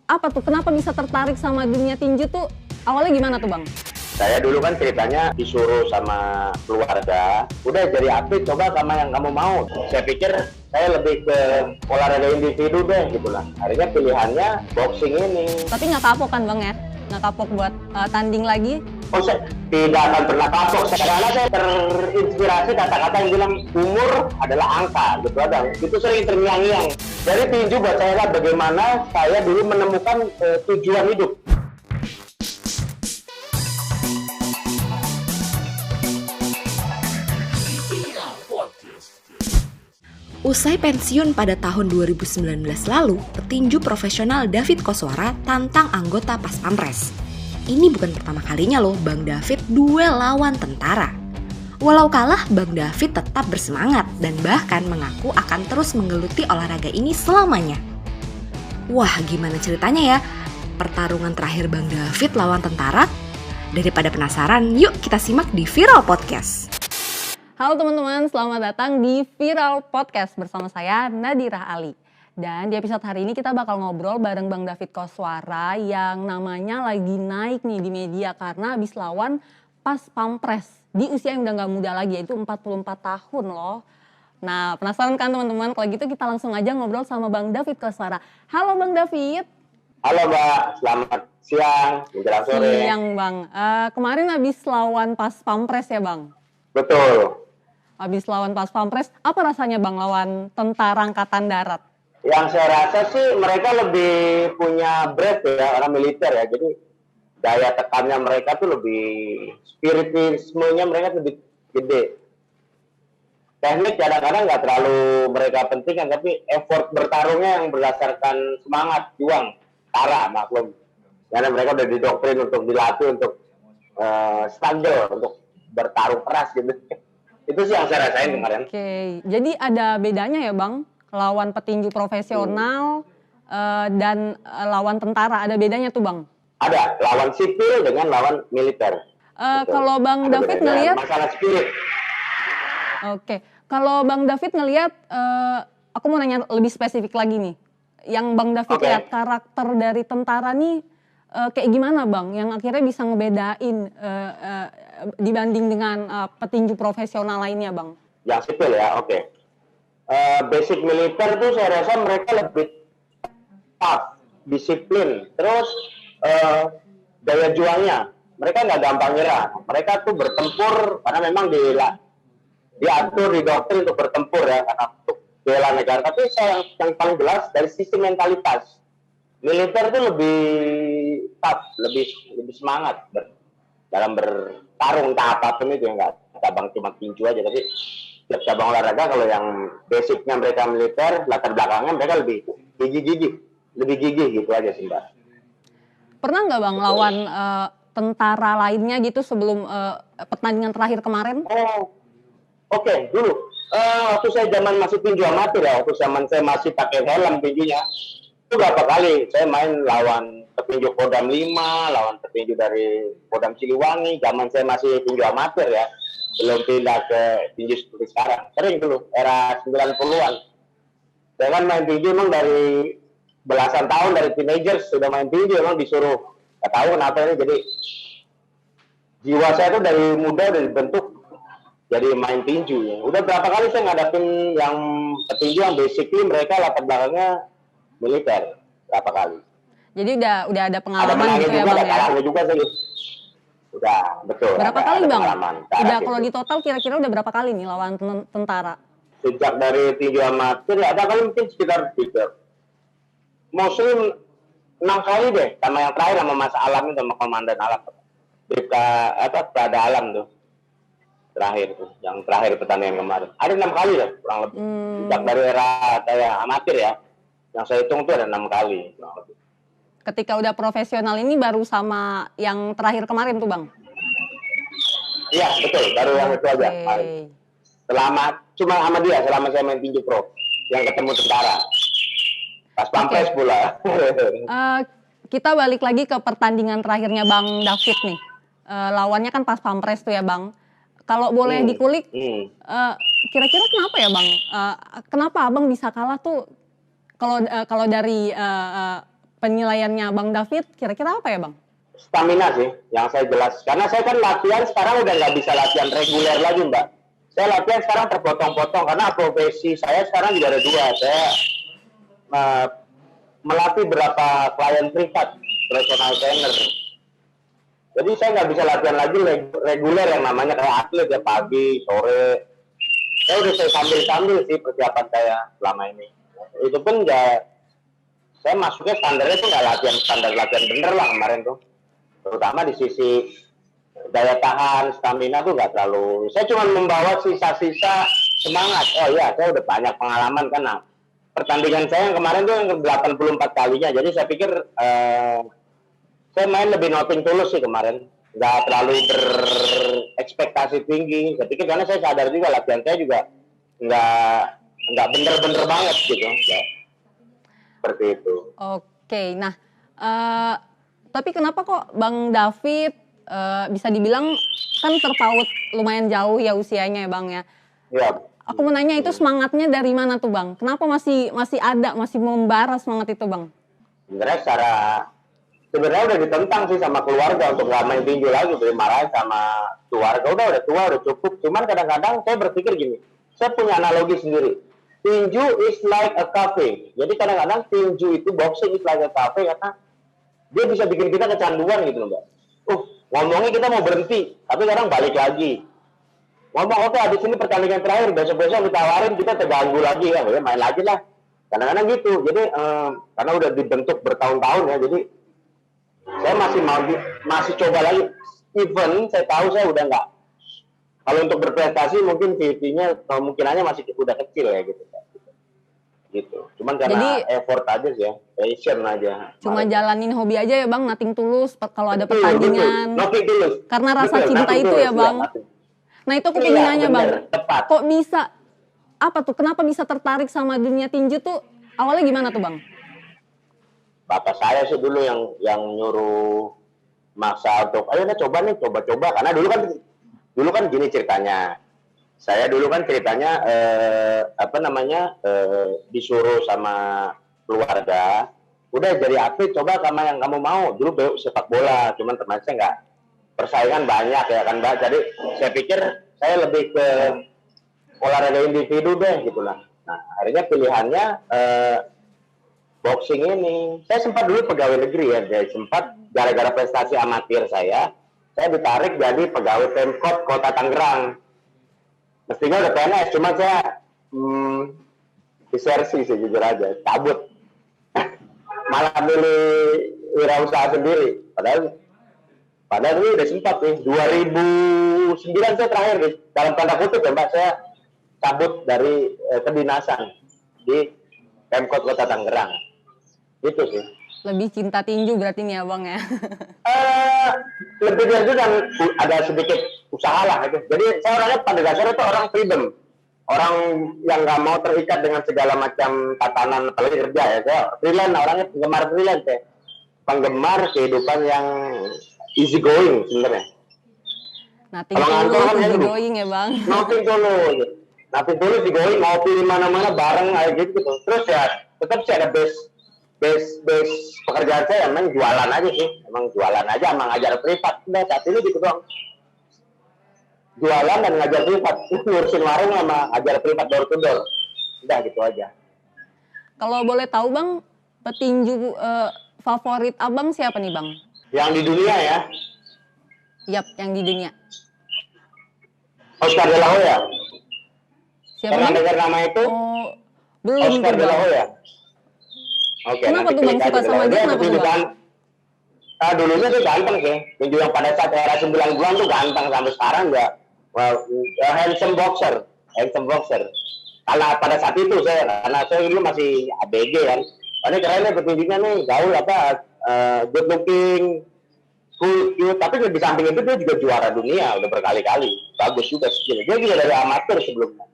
Apa tuh, kenapa bisa tertarik sama dunia tinju tuh awalnya gimana tuh Bang? Saya dulu kan ceritanya disuruh sama keluarga, udah jadi atlet coba sama yang kamu mau. Saya pikir saya lebih ke olahraga individu deh gitu lah. Akhirnya pilihannya boxing ini. Tapi nggak kapok kan Bang ya? Nggak kapok buat tanding lagi? Oh, saya tidak akan pernah kapok. Karena saya terinspirasi kata-kata yang bilang umur adalah angka gitu ada. Itu sering terngiang-ngiang. Dari tinju buat saya lah bagaimana saya dulu menemukan tujuan hidup. Usai pensiun pada tahun 2019 lalu, petinju profesional David Koswara tantang anggota Pas Pampres. Ini bukan pertama kalinya loh Bang David duel lawan tentara. Walau kalah, Bang David tetap bersemangat dan bahkan mengaku akan terus menggeluti olahraga ini selamanya. Wah, gimana ceritanya ya? Pertarungan terakhir Bang David lawan tentara? Daripada penasaran, yuk kita simak di Viral Podcast. Halo teman-teman, selamat datang di Viral Podcast bersama saya Nadira Ali. Dan di episode hari ini kita bakal ngobrol bareng Bang David Koswara yang namanya lagi naik nih di media karena habis lawan Pas Pampres di usia yang udah gak muda lagi, yaitu 44 tahun loh. Nah, penasaran kan teman-teman? Kalau gitu kita langsung aja ngobrol sama Bang David Koswara. Halo Bang David. Halo Mbak, selamat siang, menjelang sore. Siang Bang, kemarin habis lawan Pas Pampres ya Bang? Betul. Habis lawan Pas Pampres, apa rasanya Bang lawan Tentara Angkatan Darat? Yang saya rasa sih mereka lebih punya breadth ya, orang militer ya. Jadi daya tekannya mereka tuh lebih, spiritismenya mereka lebih gede. Teknik kadang-kadang nggak terlalu mereka pentingkan, tapi effort bertarungnya yang berdasarkan semangat, juang, tara, maklum. Karena mereka udah didoktrin untuk dilatih untuk struggle, untuk bertarung keras gitu. Itu sih yang saya rasain kemarin. Oke, jadi ada bedanya ya Bang, lawan petinju profesional dan lawan tentara, ada bedanya tuh Bang? Ada, lawan sipil dengan lawan militer. Kalau Bang Ada David bedanya. ngelihat, Masalah spirit. oke, kalau Bang David ngelihat, aku mau nanya lebih spesifik lagi nih, yang Bang David Oke. lihat karakter dari tentara nih kayak gimana Bang, yang akhirnya bisa ngebedain dibanding dengan petinju profesional lainnya Bang? Yang sipil ya, oke. Basic militer tuh saya rasa mereka lebih tough, disiplin, terus daya juangnya. Mereka nggak gampang nyerah. Mereka tuh bertempur karena memang diatur, didoktrin untuk bertempur ya, karena untuk bela negara. Tapi yang paling jelas dari sisi mentalitas, militer tuh lebih tough, lebih semangat dalam bertarung entah apapun itu ya, nggak cabang cuma tinju aja, tapi setiap cabang olahraga kalau yang basicnya mereka militer, latar belakangnya mereka lebih gigih gitu aja sih Mbak. Pernah nggak Bang lawan tentara lainnya gitu sebelum pertandingan terakhir kemarin? Oh, oke. Dulu waktu saya zaman masih tinju amatir ya, waktu zaman saya masih pakai helm tinjunya, itu berapa kali saya main lawan petinju Kodam 5, lawan petinju dari Kodam Siliwangi, zaman saya masih tinju amatir ya, belum pindah ke tinju seperti sekarang. Sering dulu, era 90-an. Saya kan main tinju emang dari belasan tahun, dari teenagers sudah main tinju, emang disuruh, nggak tahu kenapa ini, jadi jiwa saya tuh dari muda udah dibentuk jadi main tinju ya. Udah berapa kali saya ngadapin yang petinju yang basically mereka latar belakangnya militer, berapa kali. Jadi udah ada pengalaman Ada gitu ya juga, Bang ada ya? kalahnya juga sih. Udah, betul. Berapa ada kali Bang? pengalaman. Udah kalau di total kira-kira udah berapa kali nih lawan tentara? Sejak dari tinju amatir ya ada kali mungkin sekitar 3. Mostly 6 kali deh, sama yang terakhir sama Mas Alam itu, sama Komandan Alam. Prada Alam tuh. Terakhir tuh, yang terakhir pertandingan kemarin. Ada 6 kali ya, kurang lebih. Sejak dari era saya amatir ya, yang saya hitung tuh ada 6 kali. Kurang lebih. Ketika udah profesional ini baru sama yang terakhir kemarin tuh Bang? Iya, betul. Baru yang itu aja. Cuma sama dia, selama saya main tinju pro. Yang ketemu tentara. Pas Pampres pula. Kita balik lagi ke pertandingan terakhirnya Bang David nih. Lawannya kan Pas Pampres tuh ya Bang. Kalau boleh dikulik, kira-kira kenapa ya Bang? Kenapa Abang bisa kalah tuh? Kalau dari penilaiannya Bang David kira-kira apa ya Bang? Stamina sih yang saya jelas. Karena saya kan latihan sekarang udah nggak bisa latihan reguler lagi Mbak. Saya latihan sekarang terpotong-potong karena profesi saya sekarang juga ada dua. Saya melatih berapa klien privat, personal trainer. Jadi saya nggak bisa latihan lagi reguler yang namanya kayak atlet ya pagi, sore. Saya udah sambil-sambil sih persiapan saya selama ini. Itu pun nggak, saya masuknya standarnya tuh nggak standar latihan bener lah kemarin tuh. Terutama di sisi daya tahan, stamina tuh nggak terlalu. Saya cuma membawa sisa-sisa semangat. Oh iya, saya udah banyak pengalaman kan. Nah, pertandingan saya yang kemarin tuh yang 84 kalinya. Jadi saya pikir saya main lebih nothing tulus sih kemarin. Nggak terlalu berekspektasi tinggi. Saya pikir karena saya sadar juga latihan saya juga nggak bener-bener banget gitu. Ya. Seperti itu. Oke, nah tapi kenapa kok Bang David bisa dibilang kan terpaut lumayan jauh ya usianya ya Bang ya? Iya. Aku mau nanya itu semangatnya dari mana tuh Bang? Kenapa masih ada, masih membara semangat itu Bang? Sebenarnya udah ditentang sih sama keluarga untuk gak main tinju lagi, dimarahin sama keluarga. Udah tua, udah cukup. Cuman kadang-kadang saya berpikir gini, saya punya analogi sendiri. Tinju is like a cafe. Jadi kadang-kadang tinju itu, boxing is like a cafe karena dia bisa bikin kita kecanduan gitu loh Mbak. Ngomongnya kita mau berhenti, tapi kadang balik lagi. Ngomong oke, habis ini pertandingan terakhir, besok-besok ditawarin kita terganggu lagi ya, main lagi lah. Kadang-kadang gitu. Jadi karena udah dibentuk bertahun-tahun ya, jadi saya masih coba lagi. Even saya tahu saya udah nggak. Kalau untuk berprestasi mungkin VP-nya kemungkinannya masih udah kecil ya gitu. Gitu. Cuman karena effort aja sih ya, passion aja. Cuma jalanin hobi aja ya Bang, nothing tulus kalau ada pertandingan. Nothing tulus. Karena rasa cinta itu ya Bang. Nah itu aku pengen nanya Bang, kok bisa, apa tuh, kenapa bisa tertarik sama dunia tinju tuh, awalnya gimana tuh Bang? Bapak saya sih dulu yang nyuruh maksa untuk, ayo nah coba-coba. Karena dulu kan gini ceritanya. Saya dulu kan ceritanya disuruh sama keluarga, udah jadi atlet coba sama yang kamu mau. Dulu sepak bola, cuman teman saya nggak, persaingan banyak ya kan Mbak. Jadi saya pikir saya lebih ke olahraga individu deh gitulah. Nah akhirnya pilihannya boxing ini. Saya sempat dulu pegawai negeri ya, jadi sempat gara-gara prestasi amatir saya ditarik jadi pegawai Pemkot Kota Tangerang. Mestinya udah PNS, cuma saya disersi sih jujur aja, cabut. Malah milih wirausaha sendiri. Padahal ini udah sempat nih, 2009 saya terakhir nih, dalam tanda kutip ya Mbak, saya cabut dari kedinasan di Pemkot Kota Tangerang. Itu sih. Lebih cinta tinju berarti nih Abang ya? Lebih dari itu kan ada sedikit usaha lah gitu. Jadi saya orangnya pada dasarnya itu orang freedom. Orang yang nggak mau terikat dengan segala macam tatanan, apalagi kerja ya. Saya freelance, orangnya penggemar freelance ya. Penggemar kehidupan yang easy going sebenarnya. Nothing tulus, easy going ya Bang? Nothing tulus. Nothing tulus, easy going, ngopi di mana-mana bareng kayak gitu. Terus ya tetap sih ada base pekerjaan saya emang jualan aja sih, emang jualan aja, emang ngajar privat. Udah saat ini gitu doang, jualan dan ngajar privat, ngurusin warung sama ngajar privat door to door, udah gitu aja. Kalau boleh tahu Bang, petinju favorit Abang siapa nih Bang? Yang di dunia ya? Yap, yang di dunia. Oscar De La Hoya. Siapa? Pernah dengar nama itu? Oh, belum. Oscar De La Hoya. Oke, kenapa tuh Bang suka sama dia? Kenapa tuh Bang? Dulunya tuh ganteng sih. Tinju yang pada saat era 9 bulan tuh ganteng, sampai sekarang ya handsome boxer. Karena pada saat itu karena saya dulu masih ABG kan. Ini keren nih petinjunya nih, gaul good looking, cool, cute. Tapi di samping itu dia juga juara dunia udah berkali-kali. Bagus juga skill. Dia juga dari amatir sebelumnya.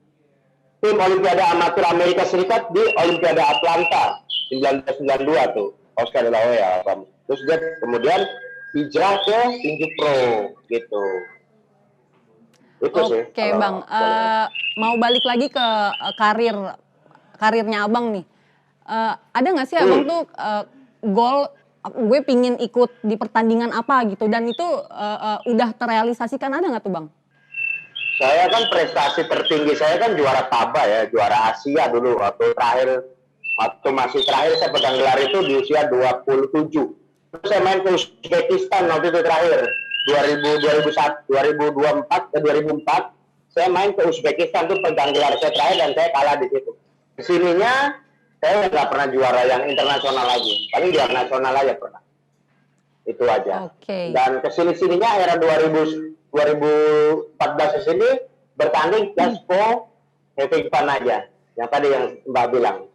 Tim Olimpiade Amatir Amerika Serikat di Olimpiade Atlanta 1992 tuh, Oscar De La Hoya. Terus dia kemudian hijrah ke tinju pro gitu. Itu sih. Oke Bang, mau balik lagi ke karirnya Abang nih. Ada nggak sih Abang tuh goal gue pingin ikut di pertandingan apa gitu, dan itu udah terrealisasikan, ada nggak tuh Bang? Saya kan prestasi tertinggi saya kan juara PABA ya, juara Asia dulu waktu masih terakhir saya pegang gelar itu di usia 27. Terus saya main ke Uzbekistan waktu itu terakhir 2004 saya main ke Uzbekistan tuh pegang gelar saya terakhir dan saya kalah di situ. Kesininya saya nggak pernah juara yang internasional lagi, paling juara nasional aja pernah. Itu aja. Oke. Dan kesini-sininya era 2014 ke sini bertanding just for having fun aja. Yang tadi yang Mbak bilang.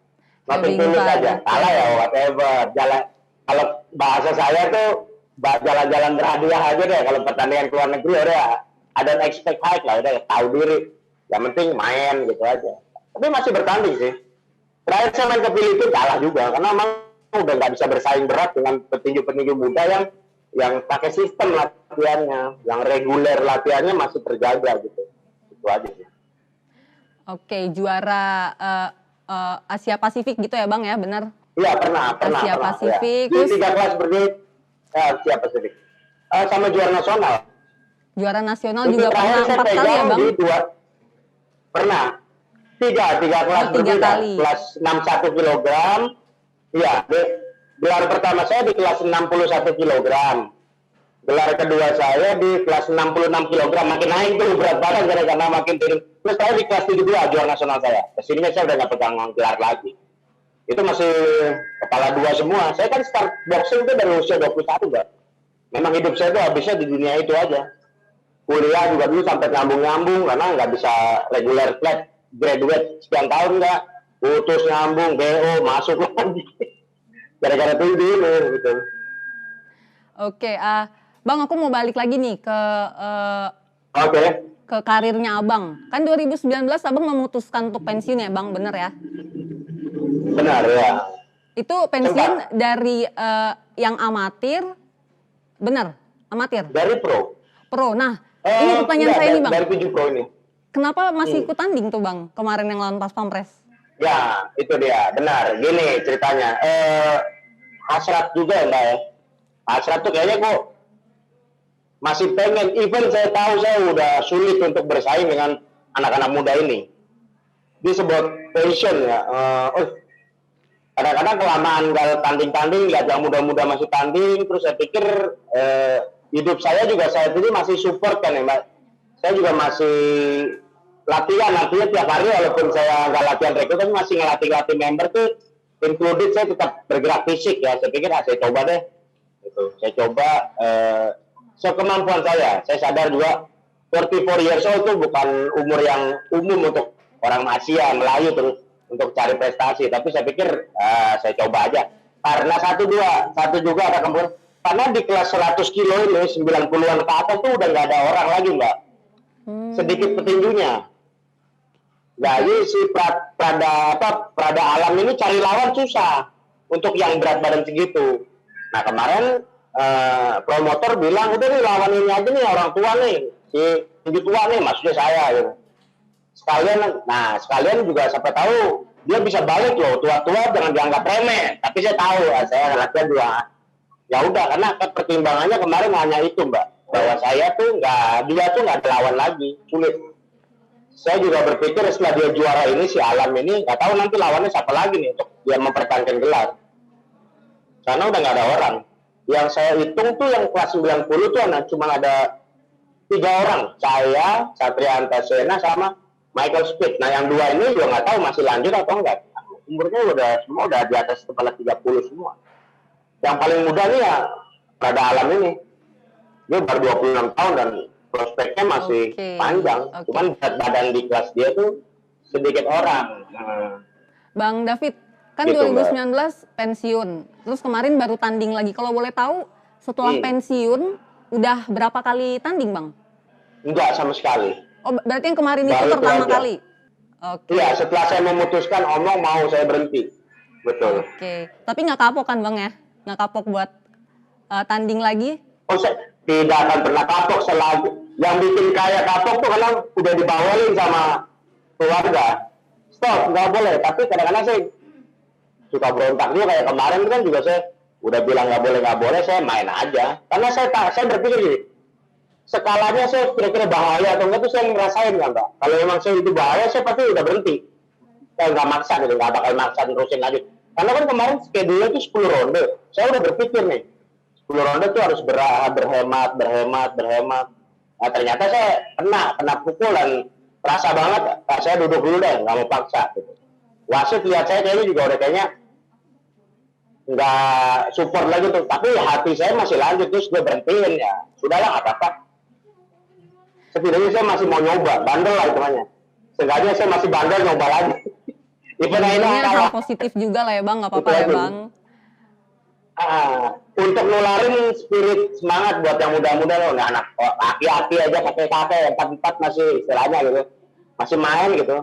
Nothing tulus aja. Kalah ya whatever. Jalan, kalau bahasa saya tuh jalan-jalan berhadiah aja deh. Kalau pertandingan ke luar negeri udah ada expect high lah, udah tahu diri. Yang penting main gitu aja. Tapi masih bertanding sih. Terakhir saya main ke Filipina kalah juga karena memang udah nggak bisa bersaing berat dengan petinju-petinju muda yang pakai sistem latihannya, yang reguler latihannya masih terjaga gitu. Itu aja sih. Oke, juara Asia Pasifik gitu ya Bang ya, benar? Iya pernah. Asia Pasifik. Ya. Di 3 kelas berdiri Asia Pasifik. Sama juara nasional. Juara nasional Itu juga pernah 4 kali ya Bang? Pernah. 3 kelas berbeda. Kelas 61 kg. Iya, gelar pertama saya di kelas 61 kg. Gelar kedua saya di kelas 66 kg. Makin naik tuh berat badan karena makin turun. Terus saya di kelas 72 juara nasional saya. Kesininya saya udah nggak pegang gelar lagi. Itu masih kepala 2 semua. Saya kan start boxing itu dari usia 21 Mbak. Memang hidup saya tuh habisnya di dunia itu aja. Kuliah juga dulu sampai nyambung-nyambung karena nggak bisa regular flat. Graduate sekian tahun nggak. Putus nyambung, BO, masuk lagi. Gara-gara itu gitu. Oke, Bang aku mau balik lagi nih ke ke karirnya Abang. Kan 2019 Abang memutuskan untuk pensiun ya Bang, bener ya? Benar ya. Itu pensiun dari yang amatir, bener? Amatir? Dari pro. Pro, nah ini pertanyaan saya nih Bang. Dari 7 pro ini. Kenapa masih ikut tanding tuh Bang, kemarin yang lawan Pas Pampres? Ya, itu dia. Benar. Gini ceritanya. Hasrat juga ya Mbak ya. Hasrat tuh kayaknya kok masih pengen. Even saya tahu saya udah sulit untuk bersaing dengan anak-anak muda ini. Dia sebuah passion ya. Kadang-kadang kelamaan nggak tanding-tanding, lihat yang muda-muda masih tanding. Terus saya pikir hidup saya juga saya ini masih support kan ya Mbak. Saya juga masih latihan tiap hari walaupun saya nggak latihan rekrut tapi masih ngelatih member tuh included saya tetap bergerak fisik ya. Saya pikir saya coba deh gitu. Saya coba sekemampuan saya sadar juga 44 years old itu bukan umur yang umum untuk orang Asia Melayu terus untuk cari prestasi, tapi saya pikir saya coba aja karena satu juga ada kemudian karena di kelas 100 kilo ini 90-an ke atas tuh udah nggak ada orang lagi Mbak. Sedikit petinjunya. Jadi si Prada Alam ini cari lawan susah untuk yang berat badan segitu. Nah kemarin promotor bilang udah nih lawan ini aja nih orang tua nih, si tinggi tua nih maksudnya saya gitu. Sekalian juga siapa tahu dia bisa balik loh, tua-tua jangan dianggap remeh. Tapi saya tahu saya latihan dua. Ya udah karena pertimbangannya kemarin hanya itu Mbak, bahwa saya tuh dia tuh nggak ada lawan lagi, sulit. Saya juga berpikir setelah dia juara ini si Alam ini nggak tahu nanti lawannya siapa lagi nih untuk dia mempertahankan gelar. Karena udah nggak ada orang. Yang saya hitung tuh yang kelas 90 tuh cuma ada 3 orang, saya, Satria Antasena sama Michael Speed. Nah yang 2 ini juga nggak tahu masih lanjut atau enggak. Umurnya udah di atas kepala 30 semua. Yang paling muda nih ya Prada Alam ini. Dia baru 26 tahun dan prospeknya masih panjang. Cuman berat badan di kelas dia tuh sedikit orang. Bang David, kan gitu, 2019 Mbak. Pensiun. Terus kemarin baru tanding lagi. Kalau boleh tahu setelah pensiun udah berapa kali tanding Bang? Enggak sama sekali. Oh berarti yang kemarin itu pertama kali? Iya, setelah saya memutuskan omong mau saya berhenti. Betul. Tapi nggak kapok kan Bang ya? Nggak kapok buat tanding lagi? Saya tidak akan pernah kapok selagi. Yang bikin kaya kapok tuh kalau udah dibawelin sama keluarga. Stop, nggak boleh. Tapi kadang-kadang saya suka berontak juga kayak kemarin kan juga saya Udah bilang nggak boleh, saya main aja. Karena saya berpikir gini, skalanya saya kira-kira bahaya atau enggak tuh saya ngerasain kan, Mbak. Kalau memang saya itu bahaya, saya pasti udah berhenti. Saya nggak maksa gitu, nggak bakal maksa terusin lanjut. Karena kan kemarin schedule-nya itu 10 ronde. Saya udah berpikir nih, 10 ronde tuh harus berhemat. Nah, ternyata saya kena pukulan. Terasa banget, saya duduk dulu deh, nggak mau paksa. Gitu. Wasit lihat saya kayaknya juga udah kayaknya nggak support lagi tuh. Tapi hati saya masih lanjut, terus gue berhentiin ya. Sudahlah, nggak apa-apa. Setidaknya saya masih mau nyoba, bandel lah hitungannya. Seenggaknya saya masih bandel nyoba lagi. Sebenarnya hal positif juga lah ya Bang, nggak apa-apa ya Bang. Untuk nularin spirit semangat buat yang muda-muda loh, nah, anak aki-aki aja kakek-kakek 44 masih istilahnya gitu, masih main gitu.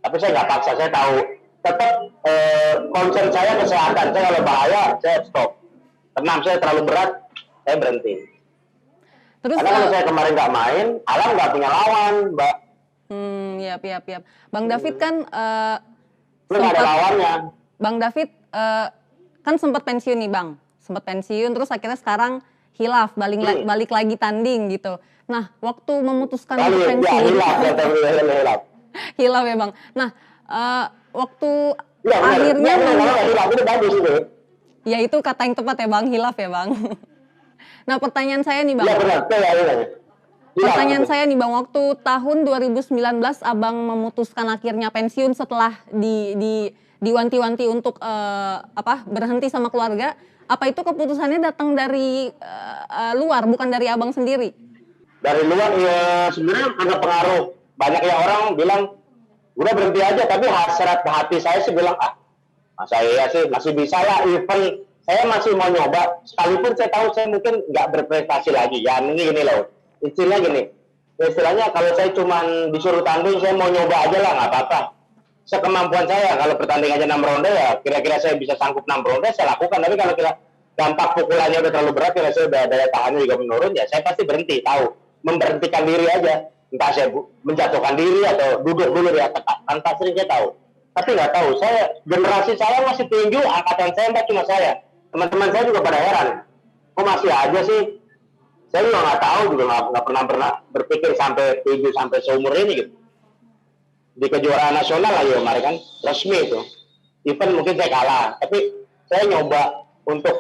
Tapi saya nggak paksa, saya tahu tetap concern saya kesehatan. Saya kalau bahaya saya stop. Tenang, saya terlalu berat, saya berhenti. Terus karena kalau saya kemarin nggak main, Alam nggak punya lawan, Mbak. Yap. Bang David kan nggak ada lawannya. Bang David kan sempat pensiun nih Bang, terus akhirnya sekarang hilaf, balik lagi tanding gitu. Nah, waktu memutuskan untuk pensiun, hilaf ya Bang. Nah, waktu akhirnya hilaf itu bagus itu. Ya itu kata yang tepat ya Bang, hilaf ya Bang. Nah, pertanyaan saya nih Bang. Iya benar, Pertanyaan saya nih Bang, waktu tahun 2019 Abang memutuskan akhirnya pensiun setelah diwanti-wanti untuk berhenti sama keluarga, apa itu keputusannya datang dari luar, bukan dari Abang sendiri? Dari luar ya sebenarnya agak pengaruh. Banyak yang orang bilang udah berhenti aja, tapi hasrat hati saya sih bilang masa iya sih masih bisa lah, even saya masih mau nyoba, sekalipun saya tahu saya mungkin nggak berprestasi lagi. Ya gini loh, istilahnya kalau saya cuma disuruh tanding, saya mau nyoba aja lah, nggak apa-apa. Sekemampuan saya, kalau pertandingan aja 6 ronde ya kira-kira saya bisa sanggup 6 ronde, saya lakukan. Tapi kalau kira dampak pukulannya udah terlalu berat, kira saya udah daya tahannya juga menurun, ya saya pasti berhenti, tahu. Memberhentikan diri aja. Entah saya menjatuhkan diri atau duduk dulu di atas, tanpa sering saya tahu. Tapi nggak tahu, generasi saya masih tinju, angkatan saya mbak cuma saya. Teman-teman saya juga pada heran, kok masih aja sih? Saya juga nggak tahu, juga nggak pernah berpikir sampai tinju sampai seumur ini gitu. Di kejuaraan nasional lagi kemarin kan resmi itu, even mungkin saya kalah, tapi saya nyoba untuk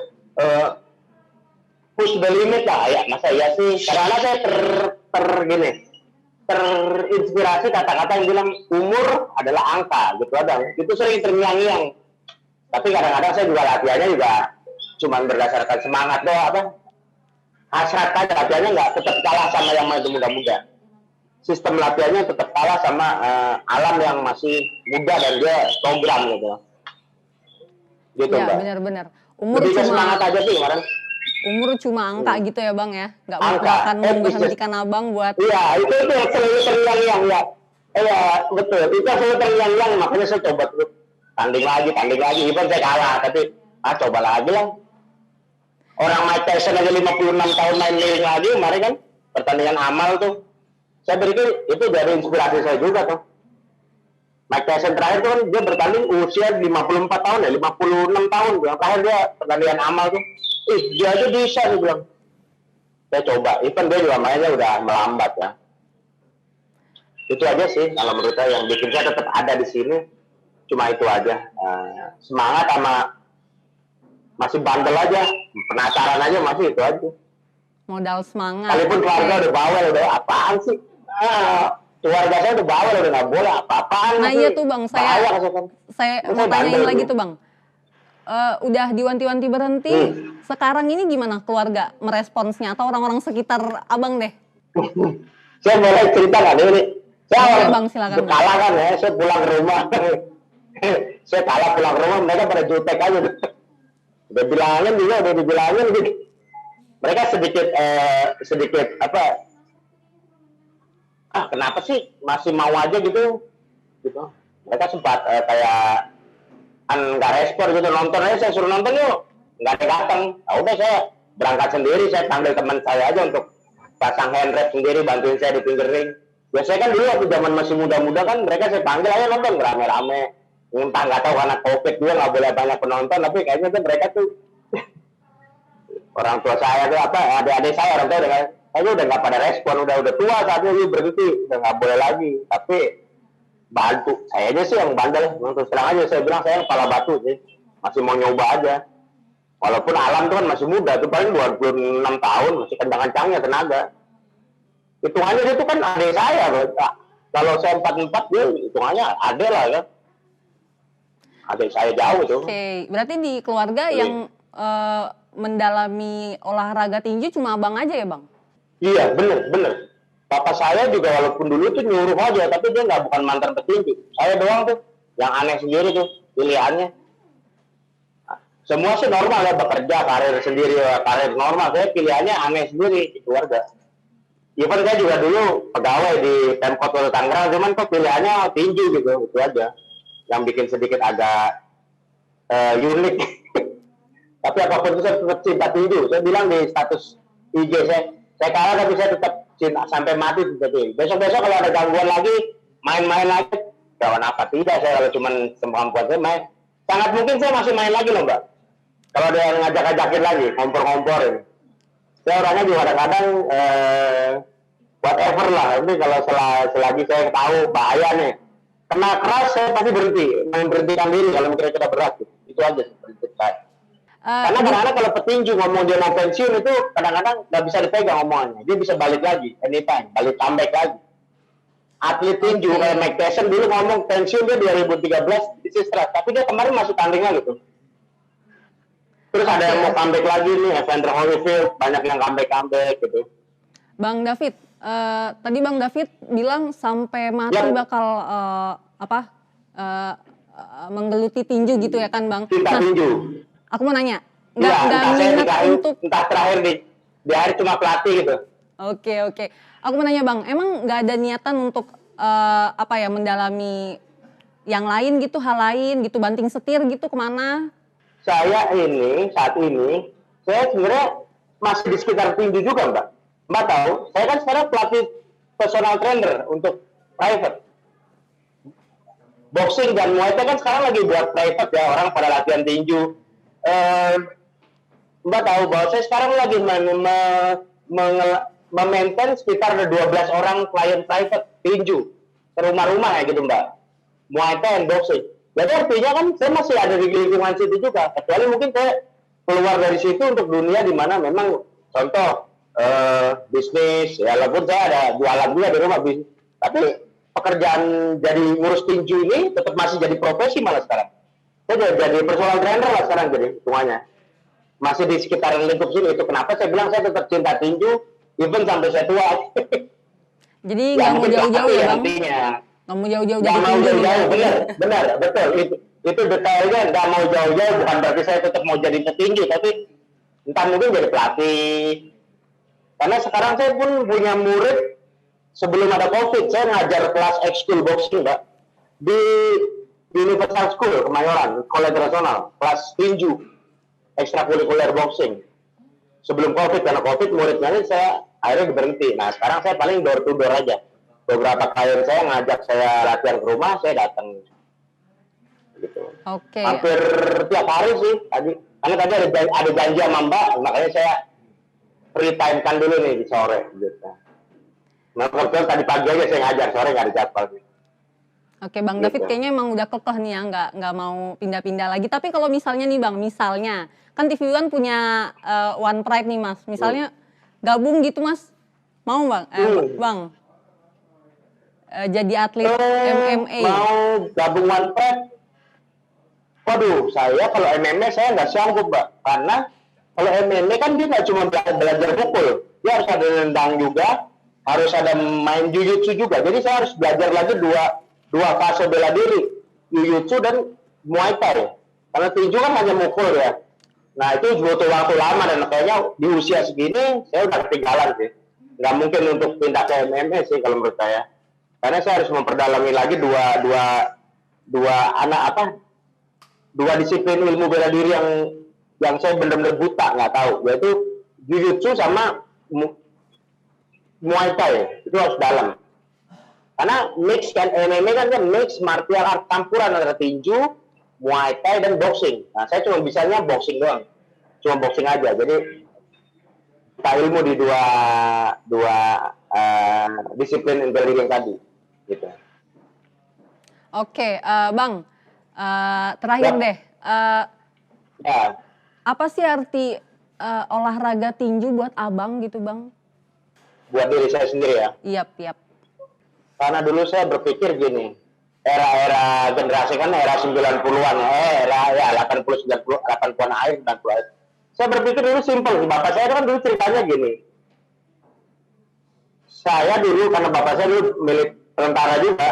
push the limit lah, ya masa iya sih? Karena saya terinspirasi kata-kata yang bilang umur adalah angka gitu ada, itu sering terngiang-ngiang. Tapi kadang-kadang saya juga latihannya juga cuma berdasarkan semangat doang, hasrat aja, latihannya nggak tetap kalah sama yang masih muda-muda. Sistem latihannya tetap kalah sama Alam yang masih muda dan dia program gitu. Gitu ya, Mbak. Benar-benar. Umur lebih cuma semangat aja sih kemarin. Umur cuma angka gitu ya Bang ya, nggak akan memberhentikan Abang buat. Iya, itu yang selalu terngiang-ngiang ya. Iya betul, itu selalu terngiang-ngiang, makanya saya coba terus tanding lagi, even saya kalah, tapi coba lagi lah. Orang Mike Tyson aja 56 tahun main miring lagi kemarin kan, pertandingan amal tuh. Saya berpikir itu dari inspirasi saya juga tuh. Mike Tyson terakhir tuh kan dia bertanding usia 54 tahun ya, 56 tahun. Yang terakhir dia pertandingan amal tuh. Dia aja bisa nih bilang. Saya coba, even dia juga mainnya udah melambat ya. Itu aja sih kalau menurut saya yang bikin saya tetap ada di sini. Cuma itu aja. Semangat sama masih bandel aja, penasaran aja, masih itu aja. Modal semangat. Sekalipun keluarga udah bawel, udah apaan sih? Keluarga saya udah bawel, udah nggak boleh apa-apaan. Nah iya tuh Bang, saya mau tanyain lagi tuh Bang. Udah diwanti-wanti berhenti, sekarang ini gimana keluarga meresponsnya atau orang-orang sekitar Abang deh? Saya boleh cerita nggak ini? Saya Bang, silakan. kalah kan ya, saya pulang ke rumah. Saya kalah pulang ke rumah, mereka pada jutek aja. Udah dibilangin gitu. Mereka sedikit kenapa sih masih mau aja gitu. Mereka sempat kayak nggak respon gitu, nonton aja, saya suruh nonton yuk, nggak ada datang. Udah saya berangkat sendiri, saya panggil teman saya aja untuk pasang hand rep sendiri, bantuin saya di pinggir ring. Biasanya kan dulu waktu zaman masih muda-muda kan mereka saya panggil aja nonton rame-rame. Entah nggak tahu karena COVID juga nggak boleh banyak penonton, tapi kayaknya tuh mereka tuh orang tua saya tuh apa, adik-adik saya orang tua udah nggak pada respon, udah tua saatnya dia berhenti, udah nggak boleh lagi. Tapi bantu, saya aja sih yang bandel, terus terang aja saya bilang saya kepala batu sih, masih mau nyoba aja. Walaupun alam tuh kan masih muda, tuh paling 26 tahun, masih kencang-kencangnya tenaga. Hitungannya dia tuh kan adik saya, nah, kalau saya 44 dia hitungannya adik lah kan. Adik saya jauh tuh. Oke, berarti di keluarga yang mendalami olahraga tinju cuma abang aja ya bang? Iya, bener. Papa saya juga walaupun dulu tuh nyuruh aja, tapi dia nggak bukan mantan petinju. Saya doang tuh, yang aneh sendiri tuh pilihannya. Semua sih normal ya, bekerja, karir sendiri, karir normal. Saya pilihannya aneh sendiri di keluarga. Even saya juga dulu pegawai di Pemkot Kota Tangerang, cuman kok pilihannya tinju gitu, itu aja. Yang bikin sedikit agak unik. Tapi apapun itu saya tetap cinta tinju. Saya bilang di status IG saya kalah tapi saya tetap cinta sampai mati seperti. Besok-besok kalau ada gangguan lagi, main-main lagi, kawan apa tidak saya kalau cuma semampuan saya main. Sangat mungkin saya masih main lagi loh mbak. Kalau ada yang ngajak-ngajakin lagi, ngompor-ngomporin. Saya orangnya juga kadang-kadang whatever lah. Ini kalau selagi saya tahu bahaya nih, kena keras saya pasti berhenti, memberhentikan diri kalau kira-kira berat. Itu aja prinsip saya. Karena kadang-kadang kalau petinju ngomong dia mau pensiun itu kadang-kadang nggak bisa dipegang omongannya. Dia bisa balik lagi, anytime, balik comeback lagi. Atlet tinju kayak Mike Tyson dulu ngomong pensiun dia 2013 di Sistra, tapi dia kemarin masuk tandingan gitu. Terus ada yang mau comeback lagi nih, Evander Holyfield, banyak yang comeback gitu. Bang David, tadi Bang David bilang sampai mati bakal menggeluti tinju gitu ya kan Bang? Cinta tinju. Aku mau nanya, nggak minat untuk entah terakhir di hari cuma pelatih gitu. Oke. Aku mau nanya Bang, emang nggak ada niatan untuk mendalami yang lain gitu, hal lain gitu, banting setir gitu kemana? Saat ini, saya sebenarnya masih di sekitar tinju juga Mbak. Mbak tahu, saya kan sekarang pelatih personal trainer untuk private. Boxing dan Muay Thai kan sekarang lagi buat private ya, orang pada latihan tinju. Mbak tahu bahwa saya sekarang lagi memaintain sekitar 12 orang klien private tinju ke rumah-rumah ya gitu Mbak. Muay Thai dan boxing. Jadi artinya kan saya masih ada di lingkungan situ juga. Kecuali mungkin saya keluar dari situ untuk dunia di mana memang contoh bisnis, ya walaupun saya ada jualan juga di rumah bisnis. Tapi pekerjaan jadi ngurus tinju ini tetap masih jadi profesi malah sekarang. Saya jadi personal trainer lah sekarang jadi semuanya. Masih di sekitaran lingkup sini. Itu kenapa saya bilang saya tetap cinta tinju even sampai saya tua. Jadi nggak mau jauh-jauh ya Bang? Nggak mau jauh-jauh dari tinju. Benar, betul. Itu detailnya nggak mau jauh-jauh, bukan berarti saya tetap mau jadi petinju, tapi entah mungkin jadi pelatih. Karena sekarang saya pun punya murid sebelum ada COVID, saya ngajar kelas ekskul boxing, Mbak, di Universal School Kemayoran, Sekolah Internasional, kelas tinju, ekstrakurikuler boxing. Sebelum COVID, karena COVID muridnya ini saya akhirnya berhenti. Nah sekarang saya paling door to door aja. Beberapa klien saya ngajak saya latihan ke rumah, saya datang. Gitu. Oke. Hampir tiap hari sih. Karena tadi ada janji sama Mbak, makanya saya free time kan dulu nih di sore. Gitu. Nah, kebetulan tadi pagi aja saya ngajar, sore nggak ada jadwal. Oke, Bang David kayaknya emang udah kekeh nih ya, nggak mau pindah-pindah lagi. Tapi kalau misalnya nih Bang, kan TV One punya One Pride nih Mas. Misalnya gabung gitu Mas, mau Bang? Bang, jadi atlet MMA. Mau gabung One Pride? Waduh, saya kalau MMA saya nggak sanggup Mbak. Karena kalau MMA kan dia nggak cuma belajar pukul, dia harus ada nendang juga, harus ada main jujutsu juga. Jadi saya harus belajar lagi dua fase bela diri, jujutsu dan Muay Thai. Karena tinju kan hanya mukul ya. Nah itu butuh waktu lama dan kayaknya di usia segini saya udah ketinggalan sih. Nggak mungkin untuk pindah ke MMA sih kalau menurut saya. Karena saya harus memperdalami lagi dua disiplin ilmu bela diri yang saya benar-benar buta nggak tahu, yaitu jujutsu sama Muay Thai. Itu harus dalam. Karena mix kan MMA kan mix martial art campuran antara tinju, Muay Thai dan boxing. Nah, saya cuma bisanya boxing doang. Cuma boxing aja. Jadi kita ilmu di dua dua disiplin intelligence tadi, gitu. Oke, Bang, terakhir Ya. deh, Ya, apa sih arti olahraga tinju buat Abang gitu, Bang? buat diri saya sendiri ya. Yap. Karena dulu saya berpikir gini, era-era generasi kan era 90-an, era ya 80 90 80-an akhir 90 akhir. Saya berpikir dulu simpel, bapak saya kan dulu ceritanya gini. Saya dulu karena bapak saya dulu milik tentara juga,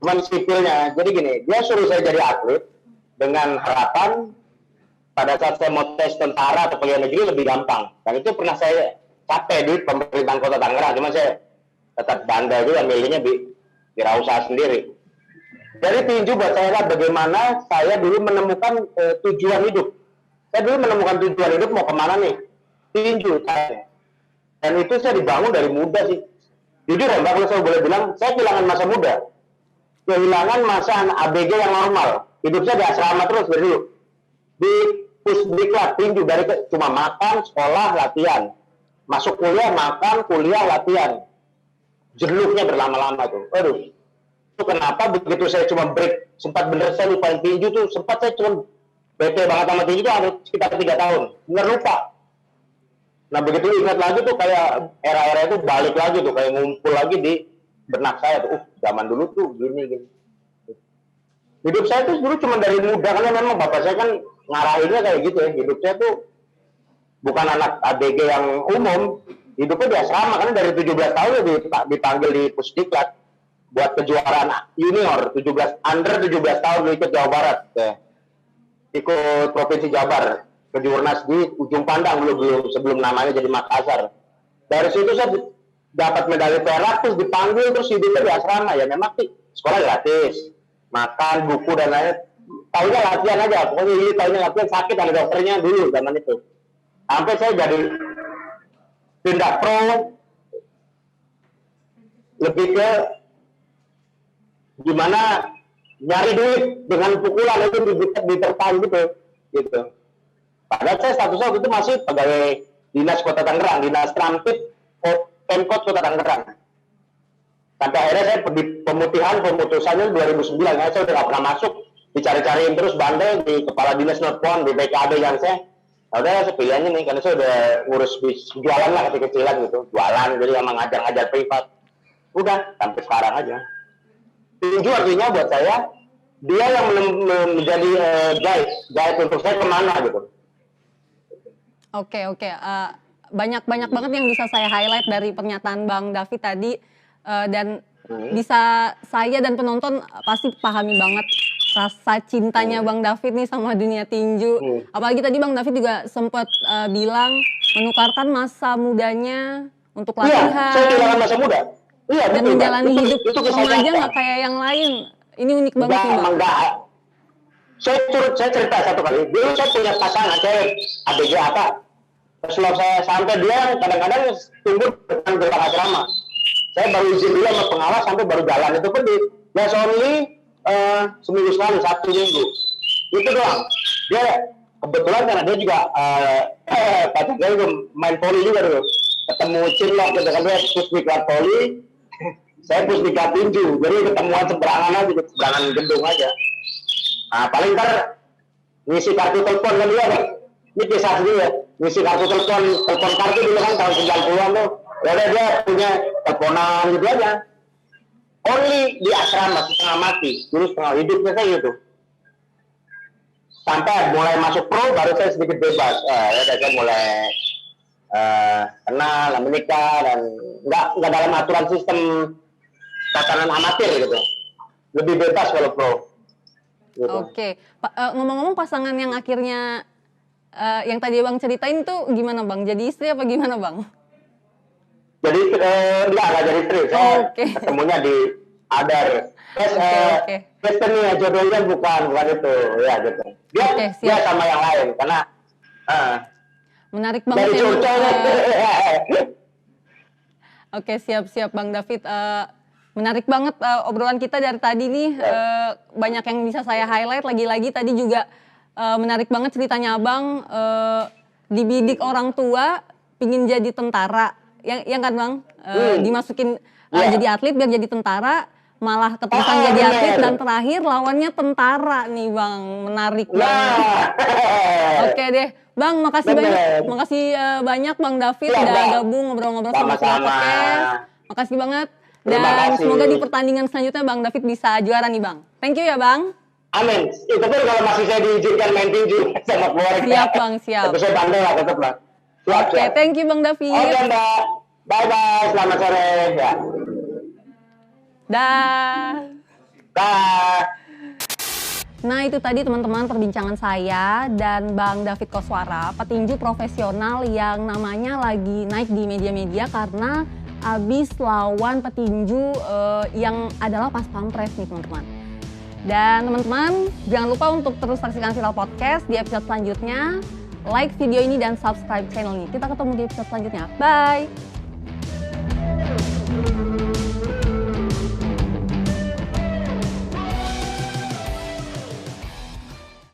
cuman sipilnya. Jadi gini, dia suruh saya jadi atlet dengan harapan pada saat saya mau tes tentara atau pegawai negeri lebih gampang. Dan itu pernah saya capai di pemerintahan Kota Tangerang, cuma saya tetap bandel juga milihnya di wirausaha sendiri. Jadi tinju buat saya adalah bagaimana saya dulu menemukan tujuan hidup. Saya dulu menemukan tujuan hidup mau kemana nih? Tinju. Dan itu saya dibangun dari muda sih. Jujur ya, kalau saya boleh bilang, saya kehilangan masa muda. Kehilangan masa ABG yang normal. Hidup saya di asrama terus dari dulu. Di pusdiklat tinju dari cuma makan, sekolah, latihan. Masuk kuliah, makan, kuliah, latihan. Jeruknya berlama-lama tuh. Aduh. Itu kenapa begitu saya cuma break, sempat bener saya lupain tinju tuh, sempat saya cuma bete banget sama tinju tuh ada sekitar 3 tahun. Bener lupa. Nah begitu ingat lagi tuh kayak era-era itu balik lagi tuh, kayak ngumpul lagi di benak saya tuh. Zaman dulu tuh gini. Hidup saya tuh dulu cuma dari muda, karena memang bapak saya kan ngarahinnya kayak gitu ya. Hidup saya tuh bukan anak ABG yang umum, hidupnya di asrama, karena dari 17 tahun ya dipanggil di Pusdiklat buat kejuaraan junior, 17 under 17 tahun ikut Jawa Barat, ikut Provinsi Jabar, kejurnas di Ujung Pandang belum sebelum namanya jadi Makassar. Dari situ saya dapat medali perak, terus dipanggil, terus hidupnya di asrama. Ya memang sih sekolah gratis, makan, buku dan lain-lain. Tahunya latihan aja, pokoknya ini tahunya latihan, sakit ada dokternya dulu zaman itu. Sampai saya jadi pindah pro, lebih ke gimana nyari duit dengan pukulan itu diterpang gitu. Padahal saya statusnya waktu itu masih pegawai dinas Kota Tangerang, dinas Tramtip Pemkot Kota Tangerang. Sampai akhirnya saya pemutusannya 2009, saya udah gak pernah masuk, dicari-cariin terus bandel di kepala dinas Notpon, di BKD yang saya udah pilihannya nih, karena saya udah ngurus jualan lah kecil-kecilan gitu, jualan, jadi sama ngajar-ngajar privat. Udah, sampai sekarang aja. Tinju artinya buat saya, dia yang menjadi guide untuk saya kemana gitu. Oke. Banyak banget yang bisa saya highlight dari pernyataan Bang David tadi, dan bisa saya dan penonton pasti pahami banget rasa cintanya Bang David nih sama dunia tinju. Apalagi tadi Bang David juga sempat bilang menukarkan masa mudanya untuk latihan. Iya, saya kehilangan masa muda. Iya, dan betul, menjalani hidup remaja nggak kayak yang lain. Ini unik banget sih Bang. Saya cerita satu kali. Dulu saya punya pasangan, saya ABG apa. Setelah saya sampai dia kadang-kadang tunggu depan gerbang asrama. Saya baru izin dulu sama pengawas sampai baru jalan. Itu pun di just only seminggu sekali, Sabtu Minggu. Itu doang. Dia kebetulan karena dia juga pacar saya juga main poli juga dulu. Ketemu Cinlok gitu kan, dia pusdiklat poli, saya pusdiklat tinju. Jadi ketemuan seberangan aja, seberangan gedung aja. Nah, paling ntar ngisi kartu telepon kan dia kan. Ini kisah sendiri ya. Ngisi kartu telepon kartu dulu kan tahun 90-an tuh. Ya dia punya teleponan gitu aja. Only di asrama setengah mati, dulu setengah hidupnya saya gitu. Sampai mulai masuk pro baru saya sedikit bebas. Ya saya mulai kenal, menikah dan nggak dalam aturan sistem tatanan amatir gitu. Lebih bebas kalau pro. Gitu. Oke. Ngomong-ngomong pasangan yang akhirnya yang tadi Bang ceritain tuh gimana Bang? Jadi istri apa gimana Bang? Jadi nggak jadi istri. Saya ketemunya di Adar. Destiny ya, jodohnya bukan itu ya gitu. Dia sama yang lain karena menarik banget dari ya. Oke, siap Bang David. Menarik banget obrolan kita dari tadi nih. Banyak yang bisa saya highlight. Lagi-lagi tadi juga menarik banget ceritanya Abang. Dibidik orang tua pingin jadi tentara, yang kan Bang? Dimasukin jadi atlet biar jadi tentara, malah keterusan jadi atlet dan terakhir lawannya tentara nih Bang, menarik banget. Oke deh, Bang, makasih banyak Bang David udah gabung ngobrol-ngobrol sama Viral Podcast. Makasih banget. Dan semoga di pertandingan selanjutnya Bang David bisa juara nih Bang. Thank you ya Bang. Amin. Itu pun kalau masih saya diizinkan main tinju sama keluarga. Siap Bang, siap. Tapi saya pandai lah tetap lah. Oke, thank you Bang David. Oke Mbak. Bye-bye. Selamat sore. Ya. Dah. Dah. Nah itu tadi teman-teman perbincangan saya dan Bang David Koswara, petinju profesional yang namanya lagi naik di media-media karena abis lawan petinju yang adalah pas pampres nih teman-teman. Dan teman-teman jangan lupa untuk terus saksikan Viral Podcast di episode selanjutnya. Like video ini dan subscribe channel ini. Kita ketemu di episode selanjutnya. Bye!